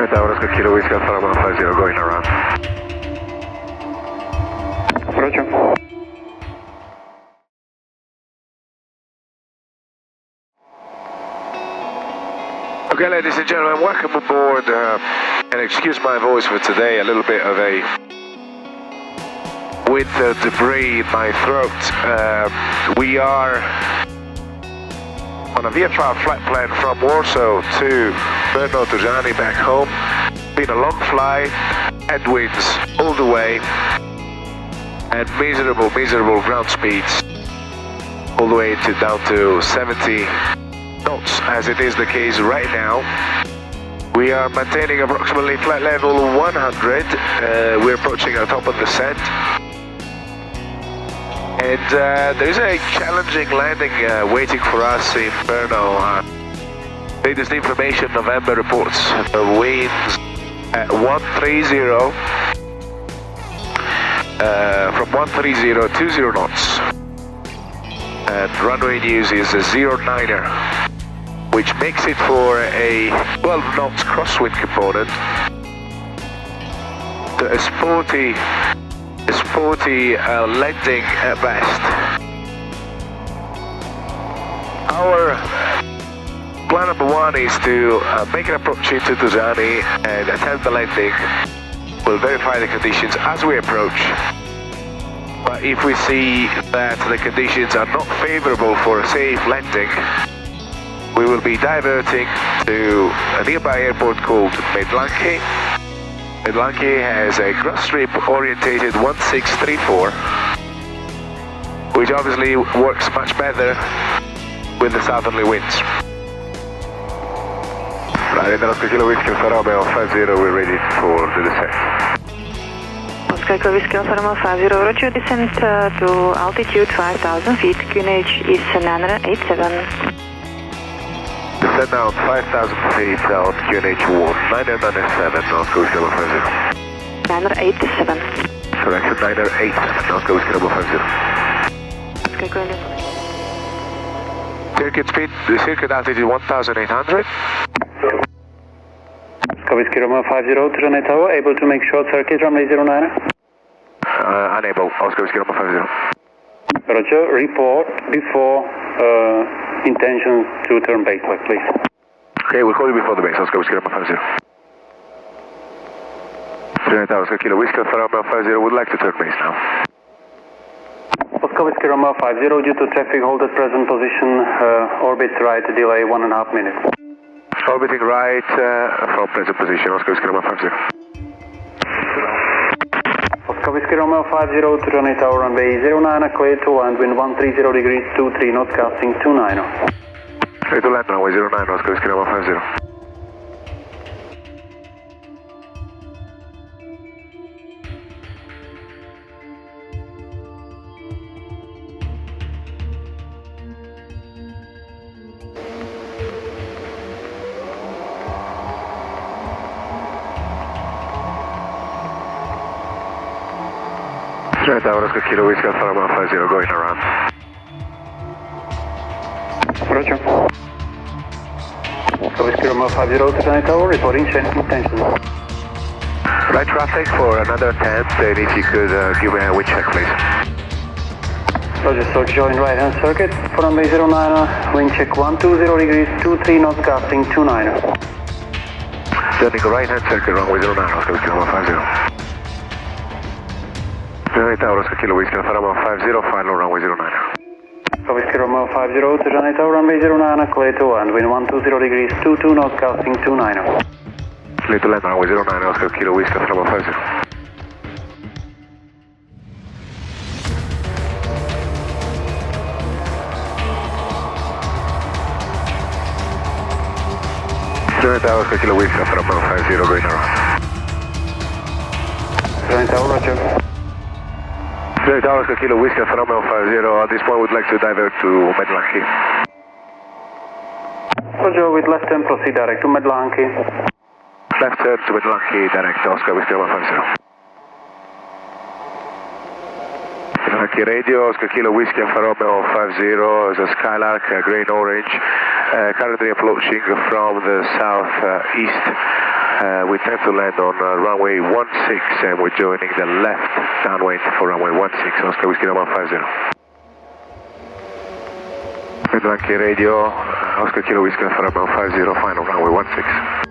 Tower, Oscar Kilo Whiskey Alpha Romeo 50 going around. Roger. Okay, ladies and gentlemen, welcome aboard. And excuse my voice for today, a little bit of a winter debris in my throat. We are on a VFR flight plan from Warsaw to Brno Czech back home. Been a long flight, headwinds all the way, and miserable ground speeds all the way down to 70 knots, as it is the case right now. We are maintaining approximately flight level 100. We're approaching our top of the descent. And there is a challenging landing waiting for us in Brno. Latest information, November reports the winds at 130, from 130 to 0 knots. And runway news is a 09er, which makes it for a 12 knots crosswind component. The sporty landing at best. Our plan number one is to make an approach into Tuscany and attempt the landing. We'll verify the conditions as we approach. But if we see that the conditions are not favorable for a safe landing, we will be diverting to a nearby airport called Medlanky. Medlanky has a cross strip orientated 1634, which obviously works much better with the southerly winds. Right, in the Oscar Kilo Whiskey Alpha Romeo 50, we're ready for the descent. Oscar Kilo Whiskey Alpha Romeo 50, roger, descent to altitude 5,000 feet, QNH is 987. Descend down 5,000 feet on QNH 997, Oscar Whiskey Alpha 50. 987. Correction, 987, Oscar Whiskey Alpha 50. Oscar Kilo. Circuit speed, the circuit altitude 1,800. Whiskey Romeo 50 to Brno Tower, able to make short circuit, runway 09. Unable, Oscar Whiskey Romeo 50. Roger, report before intention to turn base, please. Okay, we'll call you before the base, Oscar Whiskey Romeo 50. Brno Tower, Oscar Kilo Whiskey Alpha Romeo 50, would like to turn base now. Oscar Whiskey Romeo 50, due to traffic hold at present position, orbit right, delay 1.5 minutes. Orbiting right from present position, Oscar Whiskey Romeo 50. Oscar Whiskey Romeo 50 to Brno Tower, runway 09, clear to land, wind 130 degrees, 23 knots, casting 29. Clear to land, runway 09, Oscar Whiskey Romeo 50. Brno Tower, Oscar Kilo Whiskey Alpha Romeo 50, going around. Roger. Oscar Whiskey Romeo 50 to Brno Tower, reporting change intention. Right traffic for another 10, and if you could give me a wind check, please. Roger, so join right hand circuit for runway 09, wind check 120 degrees, 23 knots, casting 29. Turning right hand circuit, runway 09, Oscar Whiskey Romeo 50. Brno Tower, Oscar Kilo Whiskey Alpha Romeo 50, final runway 09. Oscar Whiskey Romeo 50 to Brno Tower, runway 09, clear to land, wind 120 degrees, 22 knots, casting 29. Clear to land, runway 09, Oscar Kilo Whiskey Alpha Romeo 50. Brno Tower, Oscar Kilo Whiskey Alpha Romeo 50, going around. Brno Tower, roger. Brno Tower, Oscar Kilo Whiskey Alpha Romeo 50, at this point we'd like to divert to Medlanky. Roger, with left turn proceed direct to Medlanky. Left turn to Medlanky, direct Oscar Whiskey Lima 50. Medlanky radio, Oscar Kilo Whiskey Alfa Romeo 50 is a Skylark, green orange. Currently approaching from the southeast. We tend to land on runway 16 and we're joining the left downwind for runway 16, Oscar Whiskey Lima 50. Medlanky radio, Oscar Kilo Whiskey Alfa Romeo 50, final runway 16.